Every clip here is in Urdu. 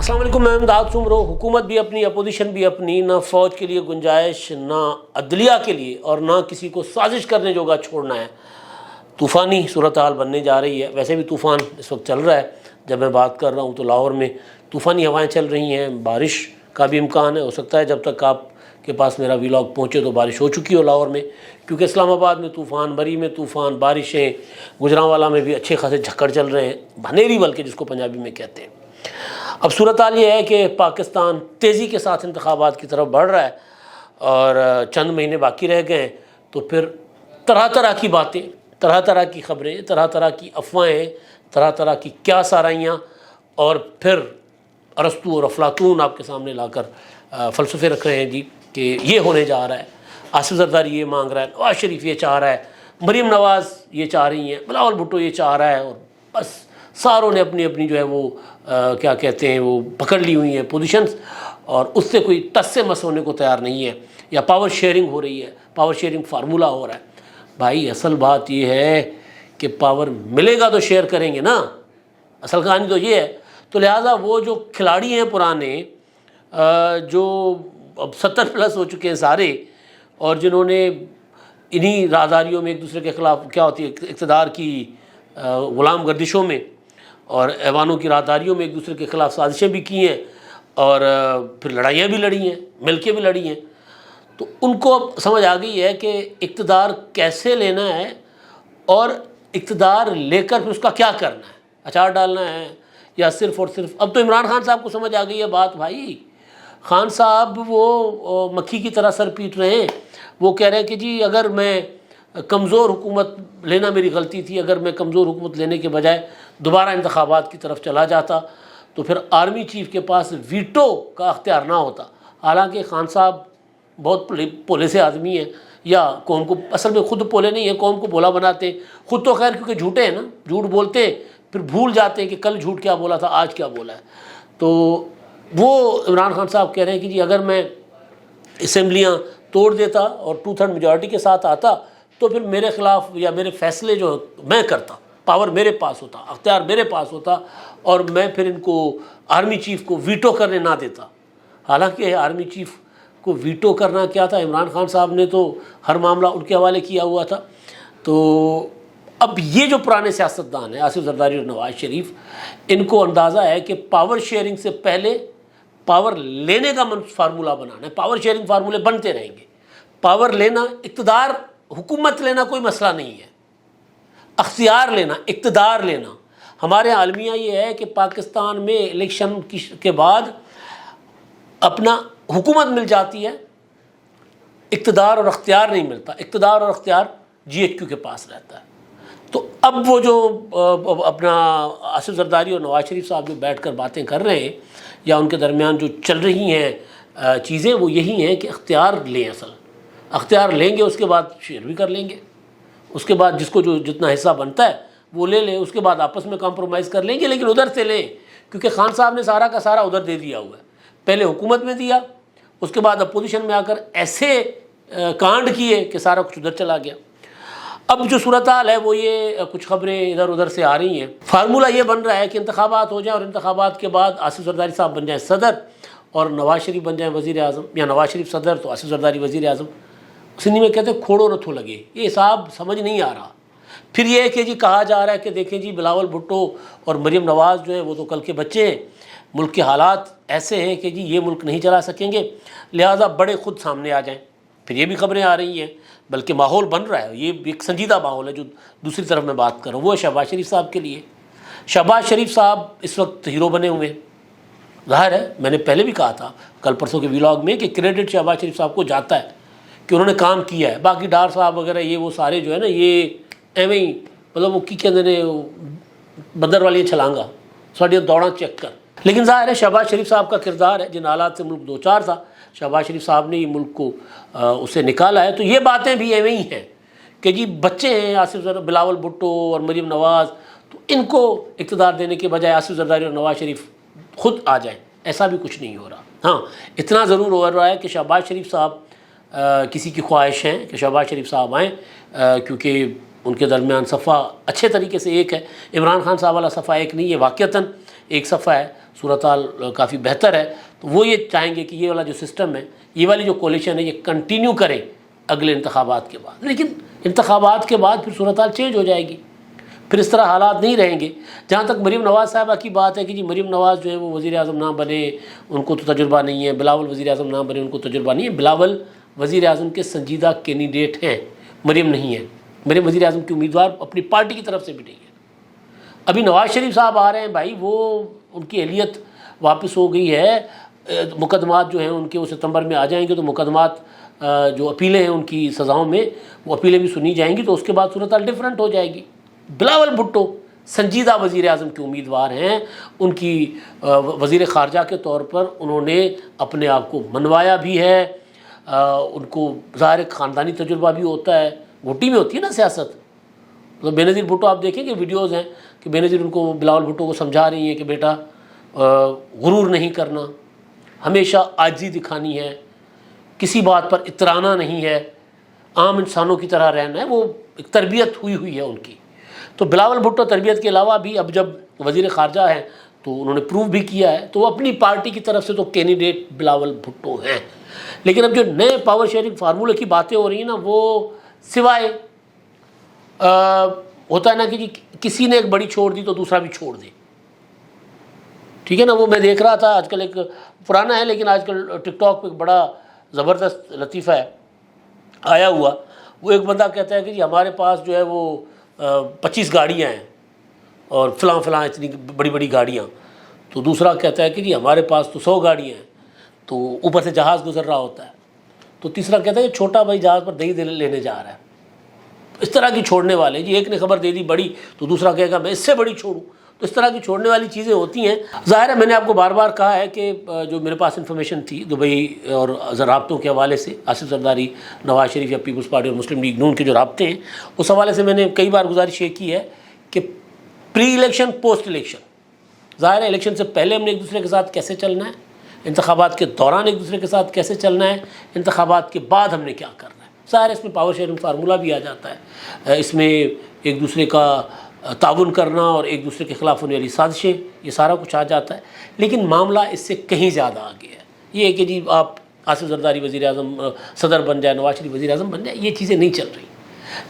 السلام علیکم، میں امداد سمرو۔ حکومت بھی اپنی، اپوزیشن بھی اپنی، نہ فوج کے لیے گنجائش، نہ عدلیہ کے لیے، اور نہ کسی کو سازش کرنے جوگا چھوڑنا ہے۔ طوفانی صورتحال بننے جا رہی ہے۔ ویسے بھی طوفان اس وقت چل رہا ہے، جب میں بات کر رہا ہوں تو لاہور میں طوفانی ہوائیں چل رہی ہیں، بارش کا بھی امکان ہے۔ ہو سکتا ہے جب تک آپ کے پاس میرا ویلاگ پہنچے تو بارش ہو چکی ہو لاہور میں، کیونکہ اسلام آباد میں طوفان، بری میں طوفان، بارشیں، گجرانوالا میں بھی اچھے خاصے جھکڑ چل رہے ہیں، بھنیری بلکہ جس کو پنجابی میں کہتے ہیں۔ اب صورتحال یہ ہے کہ پاکستان تیزی کے ساتھ انتخابات کی طرف بڑھ رہا ہے، اور چند مہینے باقی رہ گئے ہیں، تو پھر طرح طرح کی باتیں، طرح طرح کی خبریں، طرح طرح کی افواہیں، طرح طرح کی کیا سارائیاں، اور پھر ارسطو اور افلاطون آپ کے سامنے لا کر فلسفے رکھ رہے ہیں جی کہ یہ ہونے جا رہا ہے، آصف زرداری یہ مانگ رہا ہے، نواز شریف یہ چاہ رہا ہے، مریم نواز یہ چاہ رہی ہیں، بلاول بھٹو یہ چاہ رہا ہے، اور بس ساروں نے اپنی اپنی جو ہے وہ کیا کہتے ہیں وہ پکڑ لی ہوئی ہیں پوزیشنز، اور اس سے کوئی ٹس سے مس ہونے کو تیار نہیں ہے، یا پاور شیئرنگ ہو رہی ہے، پاور شیئرنگ فارمولہ ہو رہا ہے۔ بھائی اصل بات یہ ہے کہ پاور ملے گا تو شیئر کریں گے نا، اصل کہانی تو یہ ہے۔ تو لہٰذا وہ جو کھلاڑی ہیں پرانے، جو اب 70+ ہو چکے ہیں سارے، اور جنہوں نے انہی رازداریوں میں ایک دوسرے کے خلاف کیا ہوتی ہے اقتدار کی غلام گردشوں میں اور ایوانوں کی رازداریوں میں ایک دوسرے کے خلاف سازشیں بھی کی ہیں، اور پھر لڑائیاں بھی لڑی ہیں، مل کے بھی لڑی ہیں، تو ان کو اب سمجھ آ گئی ہے کہ اقتدار کیسے لینا ہے، اور اقتدار لے کر پھر اس کا کیا کرنا ہے، اچار ڈالنا ہے یا صرف اور صرف۔ اب تو عمران خان صاحب کو سمجھ آ گئی ہے بات۔ بھائی خان صاحب وہ مکھی کی طرح سر پیٹ رہے ہیں، وہ کہہ رہے ہیں کہ جی اگر میں کمزور حکومت لینا میری غلطی تھی، اگر میں کمزور حکومت لینے کے بجائے دوبارہ انتخابات کی طرف چلا جاتا تو پھر آرمی چیف کے پاس ویٹو کا اختیار نہ ہوتا۔ حالانکہ خان صاحب بہت پولے سے آدمی ہیں، یا قوم کو اصل میں خود پولے نہیں ہیں، قوم کو بولا بناتے ہیں خود تو، خیر کیونکہ جھوٹے ہیں نا، جھوٹ بولتے ہیں پھر بھول جاتے ہیں کہ کل جھوٹ کیا بولا تھا، آج کیا بولا ہے۔ تو وہ عمران خان صاحب کہہ رہے ہیں کہ جی اگر میں اسمبلیاں توڑ دیتا اور 2/3 میجارٹی کے ساتھ آتا تو پھر میرے خلاف یا میرے فیصلے جو میں کرتا، پاور میرے پاس ہوتا، اختیار میرے پاس ہوتا، اور میں پھر ان کو آرمی چیف کو ویٹو کرنے نہ دیتا۔ حالانکہ آرمی چیف کو ویٹو کرنا کیا تھا، عمران خان صاحب نے تو ہر معاملہ ان کے حوالے کیا ہوا تھا۔ تو اب یہ جو پرانے سیاستدان ہیں آصف زرداری اور نواز شریف، ان کو اندازہ ہے کہ پاور شیئرنگ سے پہلے پاور لینے کا فارمولہ بنانا ہے۔ پاور شیئرنگ فارمولے بنتے رہیں گے، پاور لینا، اقتدار، حکومت لینا کوئی مسئلہ نہیں ہے، اختیار لینا، اقتدار لینا۔ ہمارے عالمیہ یہ ہے کہ پاکستان میں الیکشن کے بعد اپنا حکومت مل جاتی ہے، اقتدار اور اختیار نہیں ملتا، اقتدار اور اختیار GHQ کے پاس رہتا ہے۔ تو اب وہ جو اپنا آصف زرداری اور نواز شریف صاحب جو بیٹھ کر باتیں کر رہے ہیں، یا ان کے درمیان جو چل رہی ہیں چیزیں، وہ یہی ہیں کہ اختیار لیں، اصل اختیار لیں گے، اس کے بعد شیئر بھی کر لیں گے، اس کے بعد جس کو جو جتنا حصہ بنتا ہے وہ لے لیں، اس کے بعد آپس میں کمپرومائز کر لیں گے، لیکن ادھر سے لیں، کیونکہ خان صاحب نے سارا کا سارا ادھر دے دیا ہوا ہے۔ پہلے حکومت میں دیا، اس کے بعد اپوزیشن میں آ کر ایسے کانڈ کیے کہ سارا کچھ ادھر چلا گیا۔ اب جو صورتحال ہے وہ یہ کچھ خبریں ادھر ادھر سے آ رہی ہیں۔ فارمولہ یہ بن رہا ہے کہ انتخابات ہو جائیں، اور انتخابات کے بعد آصف زرداری صاحب بن جائیں صدر، اور نواز شریف بن جائیں وزیر اعظم، یا نواز شریف صدر تو آصف زرداری وزیر اعظم۔ سندھی میں کہتے ہیں کھوڑو نتھو لگے، یہ حساب سمجھ نہیں آ رہا۔ پھر یہ ہے کہ جی کہا جا رہا ہے کہ دیکھیں جی بلاول بھٹو اور مریم نواز جو ہیں وہ تو کل کے بچے ہیں، ملک کے حالات ایسے ہیں کہ جی یہ ملک نہیں چلا سکیں گے، لہٰذا بڑے خود سامنے آ جائیں۔ پھر یہ بھی خبریں آ رہی ہیں، بلکہ ماحول بن رہا ہے، یہ ایک سنجیدہ ماحول ہے۔ جو دوسری طرف میں بات کر رہا ہوں وہ ہے شہباز شریف صاحب کے لیے۔ شہباز شریف صاحب اس وقت ہیرو بنے ہوئے ہیں، ظاہر ہے، میں نے پہلے بھی کہا تھا کل پرسوں کے ویلاگ میں کہ کریڈٹ شہباز شریف صاحب کو جاتا ہے کہ انہوں نے کام کیا ہے۔ باقی ڈار صاحب وغیرہ یہ وہ سارے جو ہے نا، یہ ایویں ہی مطلب وہ کی کہتے ہیں بندر والی چھلانگا ساڑی دوڑاں چیک کر۔ لیکن ظاہر ہے شہباز شریف صاحب کا کردار ہے، جن حالات سے ملک دوچار تھا، شہباز شریف صاحب نے یہ ملک کو اسے نکالا ہے۔ تو یہ باتیں بھی ایویں ہی ہیں کہ جی بچے ہیں آصف زرداری، بلاول بھٹو اور مریم نواز، تو ان کو اقتدار دینے کے بجائے آصف زرداری اور نواز شریف خود آ جائیں، ایسا بھی کچھ نہیں ہو رہا۔ ہاں اتنا ضرور ہو رہا ہے کہ شہباز شریف صاحب کسی کی خواہش ہیں کہ شہباز شریف صاحب آئیں، کیونکہ ان کے درمیان صفحہ اچھے طریقے سے ایک ہے. عمران خان صاحب والا صفحہ ایک نہیں ہے، واقعتاً ایک صفحہ ہے. صورتحال کافی بہتر ہے. تو وہ یہ چاہیں گے کہ یہ والا جو سسٹم ہے، یہ والی جو کولیشن ہے، یہ کنٹینیو کرے اگلے انتخابات کے بعد. لیکن انتخابات کے بعد پھر صورتحال چینج ہو جائے گی، پھر اس طرح حالات نہیں رہیں گے. جہاں تک مریم نواز صاحبہ کی بات ہے کہ جی مریم نواز جو ہے وہ وزیر اعظم نہ بنے، ان کو تو تجربہ نہیں ہے، بلاول وزیر اعظم نہ بنے، ان کو تجربہ نہیں ہے. بلاول وزیر اعظم کے سنجیدہ کینڈیڈیٹ ہیں، مریم نہیں ہے. مریم وزیر اعظم کی امیدوار اپنی پارٹی کی طرف سے بھی نہیں ہے. ابھی نواز شریف صاحب آ رہے ہیں بھائی، وہ ان کی اہلیت واپس ہو گئی ہے. مقدمات جو ہیں ان کے وہ ستمبر میں آ جائیں گے، تو مقدمات جو اپیلیں ہیں ان کی سزاؤں میں، وہ اپیلیں بھی سنی جائیں گی، تو اس کے بعد صورتحال ڈفرینٹ ہو جائے گی. بلاول بھٹو سنجیدہ وزیر اعظم کے امیدوار ہیں. ان کی وزیر خارجہ کے طور پر انہوں نے اپنے آپ کو منوایا بھی ہے. ان کو ظاہر خاندانی تجربہ بھی ہوتا ہے، گھٹی میں ہوتی ہے نا سیاست. تو بے نظیر بھٹو آپ دیکھیں کہ ویڈیوز ہیں کہ بے نظیر ان کو بلاول بھٹو کو سمجھا رہی ہیں کہ بیٹا غرور نہیں کرنا، ہمیشہ عاجزی دکھانی ہے، کسی بات پر اترانا نہیں ہے، عام انسانوں کی طرح رہنا ہے. وہ ایک تربیت ہوئی ہے ان کی. تو بلاول بھٹو تربیت کے علاوہ بھی اب جب وزیر خارجہ ہیں تو انہوں نے پروو بھی کیا ہے، تو وہ اپنی پارٹی کی طرف سے تو کینڈیڈیٹ بلاول بھٹو ہیں. لیکن اب جو نئے پاور شیئرنگ فارمولے کی باتیں ہو رہی ہیں نا، وہ سوائے ہوتا ہے نا کہ جی کسی نے ایک بڑی چھوڑ دی تو دوسرا بھی چھوڑ دے. ٹھیک ہے نا. وہ میں دیکھ رہا تھا آج کل، ایک پرانا ہے لیکن آج کل ٹک ٹاک پہ ایک بڑا زبردست لطیفہ ہے آیا ہوا. وہ ایک بندہ کہتا ہے کہ جی ہمارے پاس جو ہے وہ 25 گاڑیاں ہیں اور فلاں فلاں اتنی بڑی بڑی گاڑیاں. تو دوسرا کہتا ہے کہ جی ہمارے پاس تو 100 گاڑیاں ہیں. تو اوپر سے جہاز گزر رہا ہوتا ہے. تو تیسرا کہتا ہے کہ چھوٹا بھائی جہاز پر دہی لینے جا رہا ہے. اس طرح کی چھوڑنے والے، جی ایک نے خبر دے دی بڑی تو دوسرا کہے گا میں اس سے بڑی چھوڑوں. تو اس طرح کی چھوڑنے والی چیزیں ہوتی ہیں. ظاہر ہے میں نے آپ کو بار بار کہا ہے کہ جو میرے پاس انفارمیشن تھی دبئی اور رابطوں کے حوالے سے، آصف زرداری، نواز شریف یا پیپلز پارٹی اور مسلم لیگ نون کے جو رابطے ہیں، اس حوالے سے میں نے کئی بار گزارش یہ کی ہے کہ پری الیکشن پوسٹ الیکشن، ظاہر ہے الیکشن سے پہلے ہم نے ایک دوسرے کے ساتھ کیسے چلنا ہے، انتخابات کے دوران ایک دوسرے کے ساتھ کیسے چلنا ہے، انتخابات کے بعد ہم نے کیا کرنا ہے. ظاہر ہے اس میں پاور شیئرنگ فارمولہ بھی آ جاتا ہے. اس میں ایک دوسرے کا تعاون کرنا اور ایک دوسرے کے خلاف ہونے والی سازشیں، یہ سارا کچھ آ جاتا ہے. لیکن معاملہ اس سے کہیں زیادہ آگے ہے. یہ ہے کہ جی آپ آصف زرداری وزیر اعظم صدر بن جائے، نواز شریف وزیر اعظم بن جائے، یہ چیزیں نہیں چل رہی.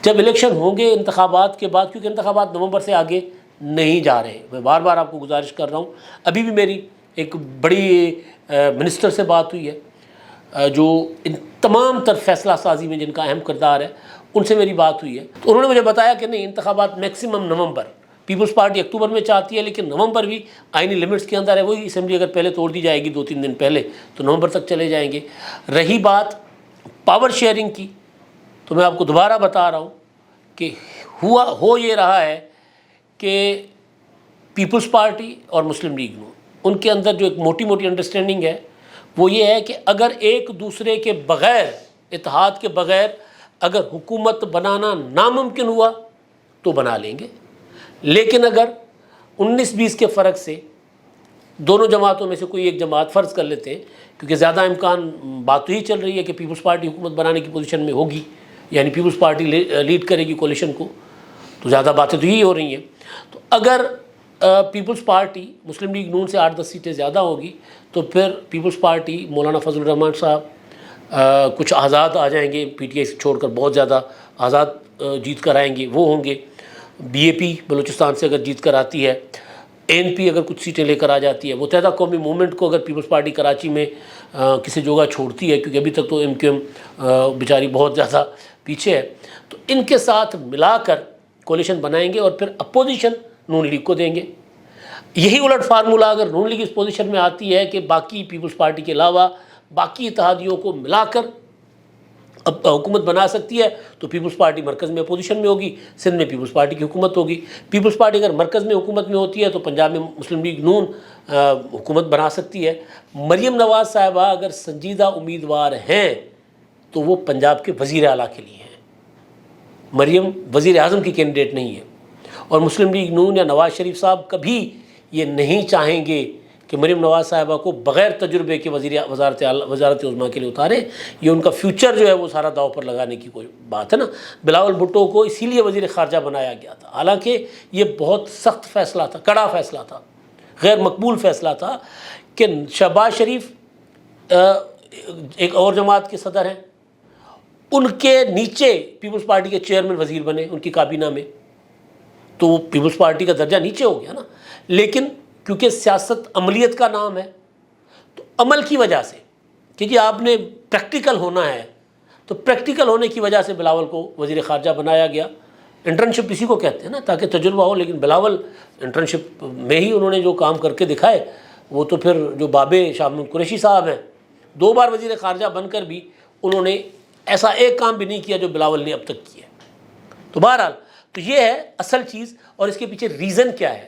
جب الیکشن ہوں گے انتخابات کے بعد، کیونکہ انتخابات نومبر سے آگے نہیں جا رہے، میں بار بار آپ کو گزارش کر رہا ہوں. ابھی بھی میری ایک بڑی منسٹر سے بات ہوئی ہے جو ان تمام تر فیصلہ سازی میں جن کا اہم کردار ہے، ان سے میری بات ہوئی ہے. تو انہوں نے مجھے بتایا کہ نہیں، انتخابات میکسیمم نومبر، پیپلز پارٹی اکتوبر میں چاہتی ہے لیکن نومبر بھی آئینی لمٹس کے اندر ہے. وہی اسمبلی اگر پہلے توڑ دی جائے گی 2-3 دن پہلے تو نومبر تک چلے جائیں گے. رہی بات پاور شیئرنگ کی، تو میں آپ کو دوبارہ بتا رہا ہوں کہ ہو یہ رہا ہے کہ پیپلز پارٹی اور مسلم لیگ نون، ان کے اندر جو ایک موٹی انڈرسٹینڈنگ ہے وہ یہ ہے کہ اگر ایک دوسرے کے بغیر، اتحاد کے بغیر اگر حکومت بنانا ناممکن ہوا تو بنا لیں گے. لیکن اگر 19-20 کے فرق سے دونوں جماعتوں میں سے کوئی ایک جماعت، فرض کر لیتے ہیں کیونکہ زیادہ امکان بات تو ہی چل رہی ہے کہ پیپلز پارٹی حکومت بنانے کی پوزیشن میں ہوگی، یعنی پیپلز پارٹی لیڈ کرے گی کولیشن کو، تو زیادہ باتیں تو یہی ہو رہی ہیں. تو اگر پیپلز پارٹی مسلم لیگ نون سے 8-10 سیٹیں زیادہ ہوگی تو پھر پیپلز پارٹی مولانا فضل الرحمان صاحب، کچھ آزاد آ جائیں گے پی ٹی آئی سے چھوڑ کر، بہت زیادہ آزاد جیت کر آئیں گے وہ ہوں گے. بی اے پی بلوچستان سے اگر جیت کر آتی ہے، اے این پی اگر کچھ سیٹیں لے کر آ جاتی ہے، متحدہ قومی موومنٹ کو اگر پیپلز پارٹی کراچی میں کسی جگہ چھوڑتی ہے، کیونکہ ابھی تک تو ایم کیو ایم بیچاری بہت زیادہ پیچھے ہے، تو ان کے ساتھ ملا کر کولیشن بنائیں گے اور پھر اپوزیشن نون لیگ کو دیں گے. یہی الٹ فارمولہ اگر نون لیگ اس پوزیشن میں آتی ہے کہ باقی پیپلز پارٹی کے علاوہ باقی اتحادیوں کو ملا کر اب حکومت بنا سکتی ہے، تو پیپلز پارٹی مرکز میں اپوزیشن میں ہوگی، سندھ میں پیپلز پارٹی کی حکومت ہوگی. پیپلز پارٹی اگر مرکز میں حکومت میں ہوتی ہے تو پنجاب میں مسلم لیگ نون حکومت بنا سکتی ہے. مریم نواز صاحبہ اگر سنجیدہ امیدوار ہیں تو وہ پنجاب کے وزیر اعلیٰ کے لیے ہیں. مریم وزیر اعظم کی کینڈیڈیٹ نہیں ہے. اور مسلم لیگ نون یا نواز شریف صاحب کبھی یہ نہیں چاہیں گے کہ کہ مریم نواز صاحبہ کو بغیر تجربے کے وزارت عظمیٰ کے لیے اتارے. یہ ان کا فیوچر جو ہے وہ سارا داؤ پر لگانے کی کوئی بات ہے نا. بلاول بھٹو کو اسی لیے وزیر خارجہ بنایا گیا تھا، حالانکہ یہ بہت سخت فیصلہ تھا، کڑا فیصلہ تھا، غیر مقبول فیصلہ تھا کہ شہباز شریف ایک اور جماعت کے صدر ہیں، ان کے نیچے پیپلز پارٹی کے چیئرمین وزیر بنے ان کی کابینہ میں، تو وہ پیپلز پارٹی کا درجہ نیچے ہو گیا نا. لیکن کیونکہ سیاست عملیت کا نام ہے، تو عمل کی وجہ سے کہ جی آپ نے پریکٹیکل ہونا ہے، تو پریکٹیکل ہونے کی وجہ سے بلاول کو وزیر خارجہ بنایا گیا. انٹرنشپ اسی کو کہتے ہیں نا، تاکہ تجربہ ہو. لیکن بلاول انٹرنشپ میں ہی انہوں نے جو کام کر کے دکھائے، وہ تو پھر جو بابے شاہ محمود قریشی صاحب ہیں، 2 بار وزیر خارجہ بن کر بھی انہوں نے ایسا ایک کام بھی نہیں کیا جو بلاول نے اب تک کیا. تو بہرحال تو یہ ہے اصل چیز. اور اس کے پیچھے ریزن کیا ہے،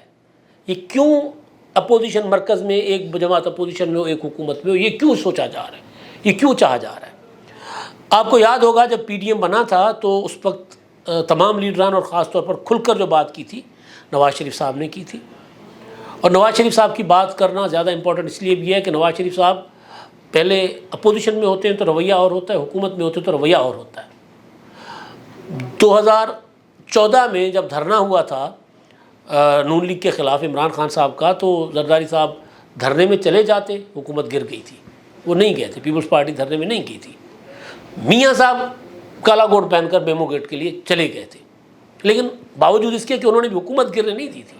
یہ کیوں اپوزیشن مرکز میں ایک جماعت اپوزیشن میں ہو، ایک حکومت میں ہو، یہ کیوں سوچا جا رہا ہے، یہ کیوں چاہا جا رہا ہے. آپ کو یاد ہوگا جب پی ڈی ایم بنا تھا تو اس وقت تمام لیڈران اور خاص طور پر کھل کر جو بات کی تھی نواز شریف صاحب نے کی تھی. اور نواز شریف صاحب کی بات کرنا زیادہ امپورٹنٹ اس لیے بھی ہے کہ نواز شریف صاحب پہلے اپوزیشن میں ہوتے ہیں تو رویہ اور ہوتا ہے، حکومت میں ہوتے ہیں تو رویہ اور ہوتا ہے. 2014 میں جب دھرنا ہوا تھا نون لیگ کے خلاف عمران خان صاحب کا، تو زرداری صاحب دھرنے میں چلے جاتے، حکومت گر گئی تھی، وہ نہیں گئے تھے، پیپلز پارٹی دھرنے میں نہیں گئی تھی. میاں صاحب کالا کوٹ پہن کر میمو گیٹ کے لیے چلے گئے تھے، لیکن باوجود اس کے کہ انہوں نے بھی حکومت گرنے نہیں دی تھی.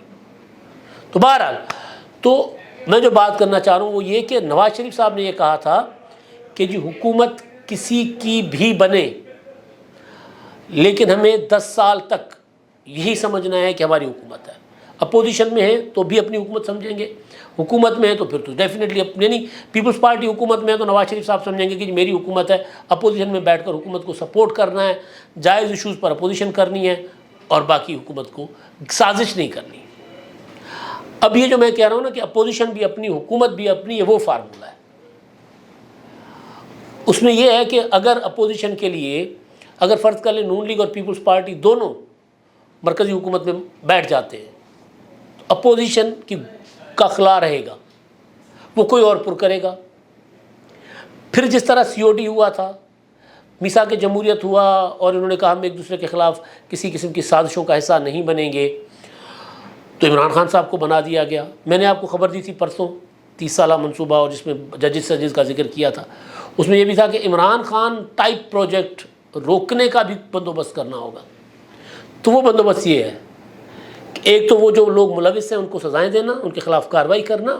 تو بہرحال تو میں جو بات کرنا چاہ رہا ہوں وہ یہ کہ نواز شریف صاحب نے یہ کہا تھا کہ جی حکومت کسی کی بھی بنے، لیکن ہمیں 10 سال تک یہی سمجھنا ہے کہ ہماری حکومت ہے. اپوزیشن میں ہے تو بھی اپنی حکومت سمجھیں گے، حکومت میں ہے تو پھر تو ڈیفینیٹلی یعنی پیپلز پارٹی حکومت میں ہے تو نواز شریف صاحب سمجھیں گے کہ جی میری حکومت ہے. اپوزیشن میں بیٹھ کر حکومت کو سپورٹ کرنا ہے، جائز ایشوز پر اپوزیشن کرنی ہے، اور باقی حکومت کو سازش نہیں کرنی. اب یہ جو میں کہہ رہا ہوں نا کہ اپوزیشن بھی اپنی، حکومت بھی اپنی، یہ وہ فارمولہ ہے. اس میں یہ ہے کہ اگر اپوزیشن کے لیے اگر فرض کر لیں نون لیگ اور پیپلز پارٹی دونوں مرکزی حکومت میں بیٹھ جاتے ہیں، تو اپوزیشن کا خلا رہے گا، وہ کوئی اور پر کرے گا. پھر جس طرح سی او ڈی ہوا تھا، میثاق جمہوریت ہوا، اور انہوں نے کہا ہم ایک دوسرے کے خلاف کسی قسم کی سازشوں کا حصہ نہیں بنیں گے، تو عمران خان صاحب کو بنا دیا گیا. میں نے آپ کو خبر دی تھی پرسوں 30 سالہ منصوبہ، اور جس میں ججز کا ذکر کیا تھا، اس میں یہ بھی تھا کہ عمران خان ٹائپ پروجیکٹ روکنے کا بھی بندوبست کرنا ہوگا. تو وہ بندوبست یہ ہے کہ ایک تو وہ جو لوگ ملوث ہیں ان کو سزائیں دینا، ان کے خلاف کارروائی کرنا.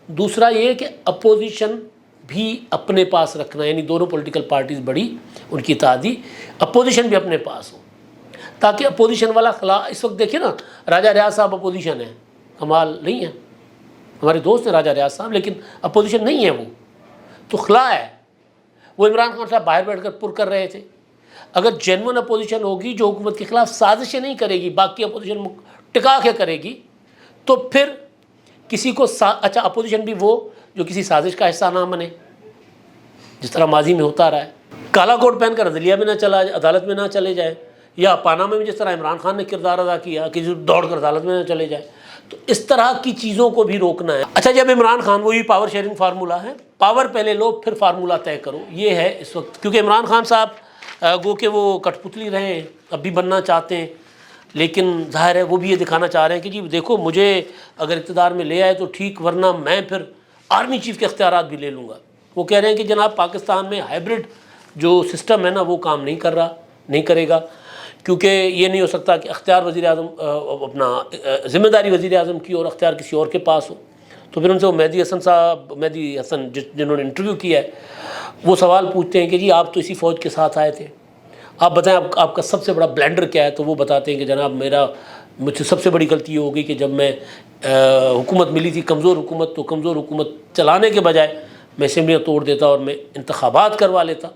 دوسرا یہ کہ اپوزیشن بھی اپنے پاس رکھنا، یعنی دونوں پولیٹیکل پارٹیز بڑی، ان کی اتحادی، اپوزیشن بھی اپنے پاس ہو، تاکہ اپوزیشن والا خلا. اس وقت دیکھیں نا، راجہ ریاض صاحب اپوزیشن ہیں، کمال نہیں ہے، ہمارے دوست ہیں راجہ ریاض صاحب، لیکن اپوزیشن نہیں ہے وہ، تو خلا ہے. وہ عمران خان صاحب باہر بیٹھ کر پر کر رہے تھے. اگر جینون اپوزیشن ہوگی جو حکومت کے خلاف سازشیں نہیں کرے گی، باقی اپوزیشن ٹکا کے کرے گی، تو پھر کسی کو اچھا اپوزیشن بھی وہ جو کسی سازش کا حصہ نہ بنے، جس طرح ماضی میں ہوتا رہا ہے. کالا کوٹ پہن کر عدلیہ میں نہ چلا جائے، عدالت میں نہ چلے جائے، یا پاناما میں جس طرح عمران خان نے کردار ادا کیا کہ دوڑ کر عدالت میں نہ چلے جائے. تو اس طرح کی چیزوں کو بھی روکنا ہے. اچھا جب عمران خان، وہی پاور شیئرنگ فارمولہ ہے، پاور پہلے لو پھر فارمولہ طے کرو، یہ ہے اس وقت. کیونکہ عمران خان صاحب گو کہ وہ کٹ پتلی رہے ہیں، اب بھی بننا چاہتے ہیں، لیکن ظاہر ہے وہ بھی یہ دکھانا چاہ رہے ہیں کہ جی دیکھو مجھے اگر اقتدار میں لے آئے تو ٹھیک، ورنہ میں پھر آرمی چیف کے اختیارات بھی لے لوں گا. وہ کہہ رہے ہیں کہ جناب پاکستان میں ہائبرڈ جو سسٹم ہے نا وہ کام نہیں کر رہا، نہیں کرے گا، کیونکہ یہ نہیں ہو سکتا کہ اختیار وزیر اعظم اپنا ذمہ داری وزیر اعظم کی اور اختیار کسی اور کے پاس ہو. تو پھر ان سے وہ مہدی حسن جنہوں نے انٹرویو کیا ہے، وہ سوال پوچھتے ہیں کہ جی آپ تو اسی فوج کے ساتھ آئے تھے، آپ بتائیں آپ کا سب سے بڑا بلینڈر کیا ہے؟ تو وہ بتاتے ہیں کہ جناب مجھ سے سب سے بڑی غلطی یہ ہو گئی کہ جب میں حکومت ملی تھی کمزور حکومت، تو کمزور حکومت چلانے کے بجائے میں اسمبلیاں توڑ دیتا اور میں انتخابات کروا لیتا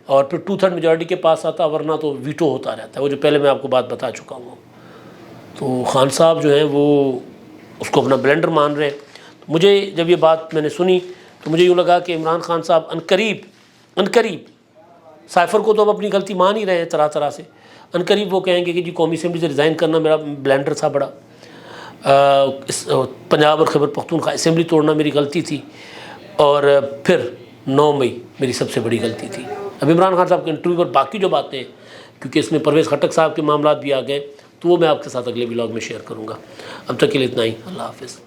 اور پھر 2/3 میجورٹی کے پاس آتا، ورنہ تو ویٹو ہوتا رہتا ہے، وہ جو پہلے میں آپ کو بات بتا چکا ہوں. تو خان صاحب جو ہیں وہ اس کو اپنا بلینڈر مان رہے ہیں. مجھے جب یہ بات میں نے سنی تو مجھے یوں لگا کہ عمران خان صاحب عنقریب سائفر کو تو اب اپنی غلطی مان ہی رہے ہیں طرح طرح سے، عنقریب وہ کہیں گے کہ جی قومی اسمبلی سے ریزائن کرنا میرا بلینڈر تھا بڑا. پنجاب اور خیبر پختونخوا اسمبلی توڑنا میری غلطی تھی، اور پھر 9 مئی میری سب سے بڑی غلطی تھی۔ اب عمران خان صاحب کے انٹرویو اور باقی جو باتیں ہیں، کیونکہ اس میں پرویز خٹک صاحب کے معاملات بھی آ گئے، تو وہ میں آپ کے ساتھ اگلے ولاگ میں شیئر کروں گا۔ اب تک کے لیے اتنا ہی، اللہ حافظ۔